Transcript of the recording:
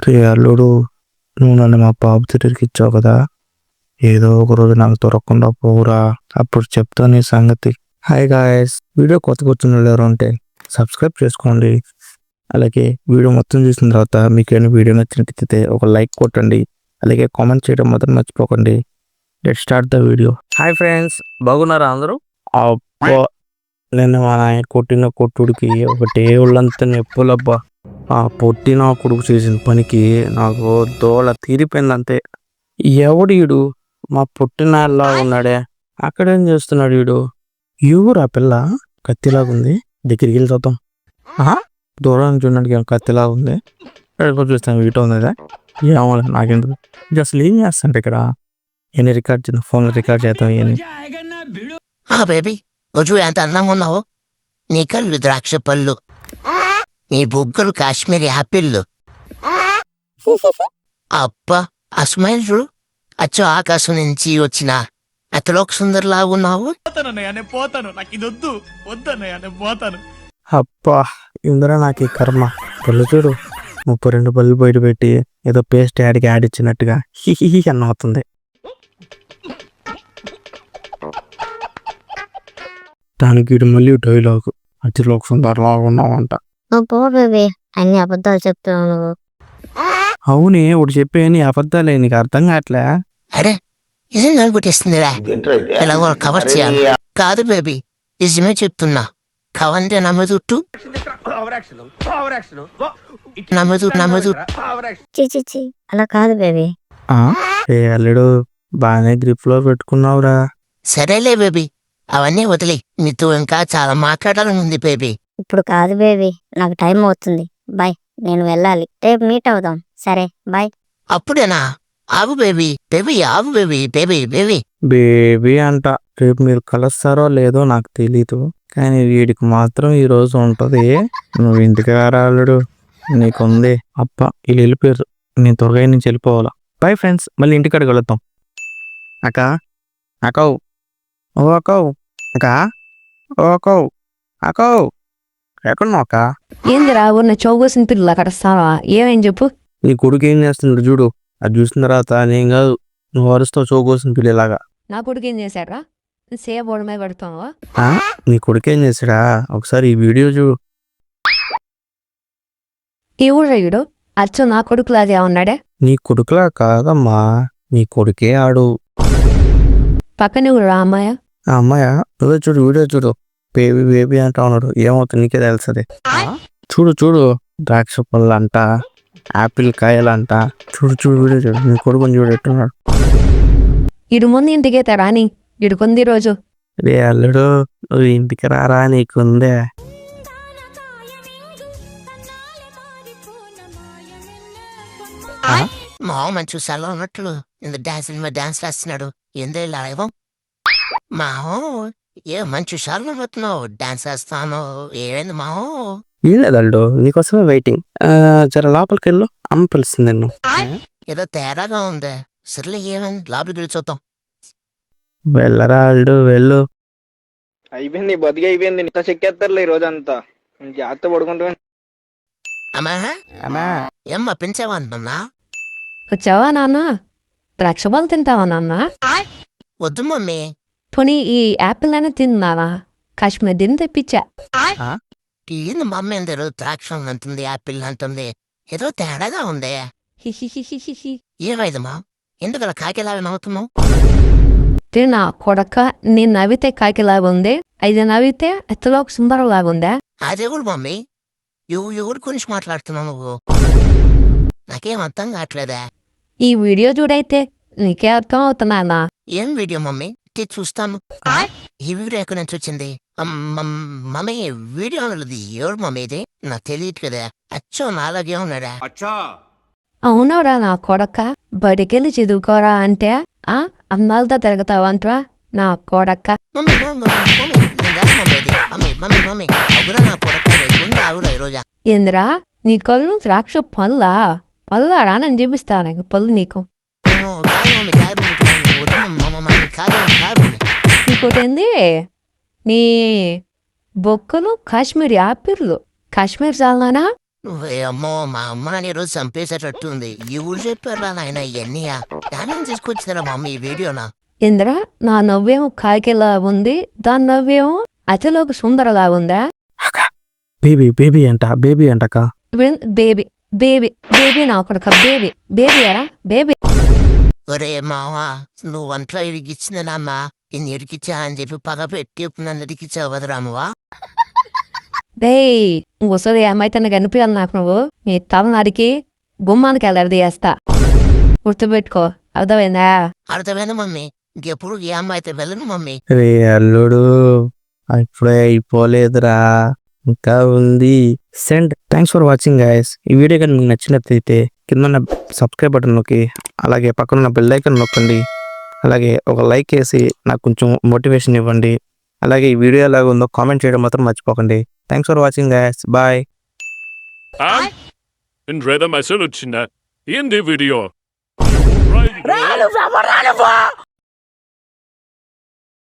రే అల్లుడు, నువ్వు నన్ను మా బాబు దగ్గరికి ఇచ్చావు కదా, ఏదో ఒక రోజు నాకు దొరకకుండా పోవురా, అప్పుడు చెప్తా నీ సంగతి. హాయ్ గాయస్, వీడియో కొత్తగా వచ్చిన వాళ్ళు ఎవరు ఉంటే సబ్స్క్రైబ్ చేసుకోండి. అలాగే వీడియో మొత్తం చూసిన తర్వాత మీకు ఏమైనా వీడియో నచ్చినట్లయితే ఒక లైక్ కొట్టండి. అలాగే కామెంట్ చేయడం మాత్రం మర్చిపోకండి. Let start the video. Hi friends, బాగున్నారా అందరూ? అబ్బా, నేను మా నాయన కొట్టిన కొట్టుడికి ఒకటే ఒళ్ళంతా నొప్పులబ్బా. ఆ పొట్టిన కొడుకు చేసిన పనికి నాకు దోళ తీరిపోయింది అంతే. ఎవడు ఈడు? మా పుట్టినలా ఉన్నాడే, అక్కడేం చేస్తున్నాడు ఈడు? ఎవరు ఆ పిల్ల? కత్తిలాగుంది, దగ్గరికి వెళ్ళి చూద్దాం. దూరం చూడడానికి ఏం కత్తిలాగా ఉంది, ఎక్కడికి చూస్తాం వీట ఉందా? ఏమో నాకెందుకు. అసలు ఏం చేస్తాంటే ఇక్కడ? ఎన్ని రికార్డ్ చేద్దాం, ఫోన్లో రికార్డ్ చేద్దాం. బేబీ, రోజు ఎంత అందంగా ఉన్నావు. నీ కళ్ళు ద్రాక్ష పళ్ళు, నీ బుగ్గలు కాశ్మీరీ యాపిళ్ళు. అబ్బా, ఆ స్మైల్ చూడు, అచ్చో ఆకాశం నుంచి వచ్చిన అతలోక సుందరిలా ఉన్నావు. అబ్బా, ఇందులో నాకు ఈ కర్మ. పళ్ళు చూడు, 32 పళ్ళు బయట పెట్టి ఏదో పేస్ట్ యాడ్ ఇచ్చినట్టుగా హిహి అన్న అవుతుంది. దానికి మళ్ళీ డైలాగ్, అతిలోక సుందరిలాగా ఉన్నావంట. అన్ని అబద్ధాలు చెప్తున్నావు నువ్వు. అవునే, ఒకటి చెప్పే నీ అబద్ధాలే, నీకు అర్థం కావట్లే. అరే, నిజం కనిపెట్టేస్తుందిరా, ఎలాగో కవర్ చేయాలి. కాదు బేబీ, నిజమే చెప్తున్నా. కవంటే నమ్మదుట్టు చిచి, అలా కాదు బేబీ. ఏ అల్లుడు, బాగానే గ్రిప్ లో పెట్టుకున్నావురా. సరేలే బేబీ, అవన్నీ వదిలి, నీతో ఇంకా చాలా మాట్లాడాలని ఉంది బేబీ. ఇప్పుడు కాదు బేబీ, నాకు టైం అవుతుంది. బాయ్, నేను వెళ్ళాలి. రేపు మీట్ అవుదాం. సరే బాయ్. అప్పుడేనా? ఆగు బేబీ, బేబీ ఆగు బేబీ, బేబీ బేబీ బేబీ అంట. రేపు మీరు కలుస్తారో లేదో నాకు తెలీదు, కానీ వీడికి మాత్రం ఈ రోజు ఉంటది. నువ్వు ఇంటికి రాలుడు, నీకుంది. అప్ప వీళ్ళు వెళ్ళిపోయారు, నేను త్వరగా నుంచి వెళ్ళిపోవాలా. బాయ్ ఫ్రెండ్స్, మళ్ళీ ఇంటికాడికి వెళుతాం. అక్క, అక్కవ్, ఓ అక్కవ్, అక్క, ఓ అక్కవ్, అక్కవ్, ఎక్కడున్నావు అక్క? ఏందిరా ఉన్న చౌకోసిన పిల్లలు అక్కడ వస్తావా? ఏమని చెప్పు. నీ కొడుకు ఏం చేస్తున్నాడు చూడు, అది చూసిన తర్వాత నేను కాదు, నువ్వు అరుస్తావు చౌకోసిన పిల్లలాగా. నా కొడుకు ఏం చేశాడ్రా? సేవ బోర్డు మీద పడుతావా? నీ కొడుకు ఏం చేశాడా? ఒకసారి ఈ వీడియో చూడు. ఈ ఊళ్ళో వీడు అచ్చో నా కొడుకులాగే ఉన్నాడే. నీ కొడుకులా కాదమ్మా, నీ కొడుకే ఆడు. పక్కనే ఊరు అమ్మాయ. ఆ అమ్మాయ, నువ్వే చూడు, వీడియో చూడు. బేబీ బేబీ అంటా ఉన్నాడు, ఏమవుతుంది నీకే తెలుస్తుంది. చూడు చూడు, ద్రాక్ష పళ్ళు అంట, ఆపిల్ కాయలంట. చూడు చూడు, వీడియో చూడు, నీ కొడుకుని చూడు ఎట్టున్నాడు. ఇడు ముందు ఇంటికి రాని, ఇడుకుంది రోజు. రే అల్లుడు, నువ్వు ఇంటికి రారా, నీకుందే. మా మంచి చూసాలో ఉన్నట్లు ఇంత డాన్స్ వేస్తున్నాడు. ఏందే లాభం? మాహో, ఏ మంచి చూసాలో ఉన్నట్టున్నావు, డాన్స్ వేస్తాను. ఏమైంది మాహో? ఏం లేదు అల్లుడు, నీకోసమే వెయిటింగ్. జర లోపలికి వెళ్ళు, అమ్మ పిలుస్తుంది నిన్ను. ఏదో తేడాగా ఉంది. సర్లే, ఏమైంది? లోపలికి వెళ్ళి చూద్దాం. వెళ్ళరా అల్లుడు, వెళ్ళు. అయిపోయింది, బతికి అయిపోయింది. ఇంత చెక్కేస్తారులే ఈ రోజంతా. జాగ్రత్త పడుకుంటా. అమ్మా, ఏమ్మా పెంచావా అంటున్నా? వచ్చావా నాన్న? ద్రాక్ష పళ్ళు తింటావా నాన్న? వద్దు మమ్మీ. పోనీ ఈ యాపిల్ అయినా తిన్నానా? కాశ్మీర్ దీన్ని తెప్పించా. ఏంది మమ్మీ అందరూ ద్రాక్ష అంటుంది, యాపిల్ అంటుంది, ఏదో తేడాగా ఉంది. హిహిహిహిహి. ఏమైందమ్మా, ఎందుకు అలా కాకిలాగా నవ్వుతున్నావు? నా కొడక, నేను నవ్వితే కాకిలాగా ఉంది, అది నవ్వితే ఎత్తలో సుందరలాగా ఉందా? అదేవుడు మమ్మీ, ఎవరి గురించి మాట్లాడుతున్నావు నువ్వు? నాకేం అర్థం కావట్లేదా? ఈ వీడియో చూడైతే నీకే అర్థం అవుతున్నా. ఏం వీడియో మమ్మీ? చూస్తాను. ఈ వీడియో ఎక్కడి నుంచి వచ్చింది? మమ్మీ, వీడియో అన్నది ఎవరు మమ్మీ? ఇది నాకు తెలియదు కదా. అచ్చో నాలాగే ఉన్నాడా? అవునరా నా కొడక, బడికెళ్ళి చదువుకోరా అంటే అమ్మాలతో తిరుగుతావంట్రా నా కొడక. ఏందిరా నీ కళ్ళు ద్రాక్ష పళ్ళా? పళ్ళారా? నన్ను చూపిస్తాను పళ్ళు నీకు. ఇంకోటేంది, నీ బొక్కలు కాశ్మీర్ యాపిర్లు. కాశ్మీర్ చాలనా? నువ్వే అమ్మో మా అమ్మ నన్ను ఈరోజు చంపేసేటట్టుంది. ఎవరు చెప్పారా నాయన ఇవన్నీ? దాని తీసుకొచ్చిందిరా మా అమ్మ ఈ వీడియోనా? ఇంద్రా నా నవ్వేమో కాకిలా ఉంది, దాని నవ్వేమో అతిలోక సుందరలా ఉందా? బేబీ అంటక్క. బేబీ బేబీ బేబీ నా కొడుక బేబీ బేబీ అరా బేబీ. ఒరే మావా, నువ్వు వంటలో ఇరికిచ్చిందినమ్మా, ఇన్ని ఇరికిచ్చా అని చెప్పి పగ పెట్టి నన్ను ఇరికిచ్చావు కదరామువా? డేయ్ ఇంకోసారి ఏమైతే నాకు అనిపించాలి నాకు నువ్వు నీ తల నరికి గుమ్మానికి వెళ్ళారు చేస్తా. గుర్తుపెట్టుకో, అర్థమైందా? అర్థమైంది మమ్మీ. ఇంకెప్పుడు ఏ అమ్మ అయితే వెళ్ళను మమ్మీ. రే అల్లుడు, ఇప్పుడే అయిపోలేదురా, ఇంకా ఉంది. Send. Thanks for watching guys. ఈ వీడియో కానీ మీకు నచ్చినట్లయితే కింద సబ్స్క్రైబ్ బటన్ నొక్కి అలాగే పక్కన బెల్ ఐకాన్ నొక్కండి. అలాగే ఒక లైక్ వేసి నాకు కొంచెం మోటివేషన్ ఇవ్వండి. అలాగే ఈ వీడియో ఎలాగ ఉందో కామెంట్ చేయడం మాత్రం మర్చిపోకండి. Thanks for watching guys. Bye. ఇంద్రేద మెసేజ్ వచ్చిందా ఏంది వీడియో?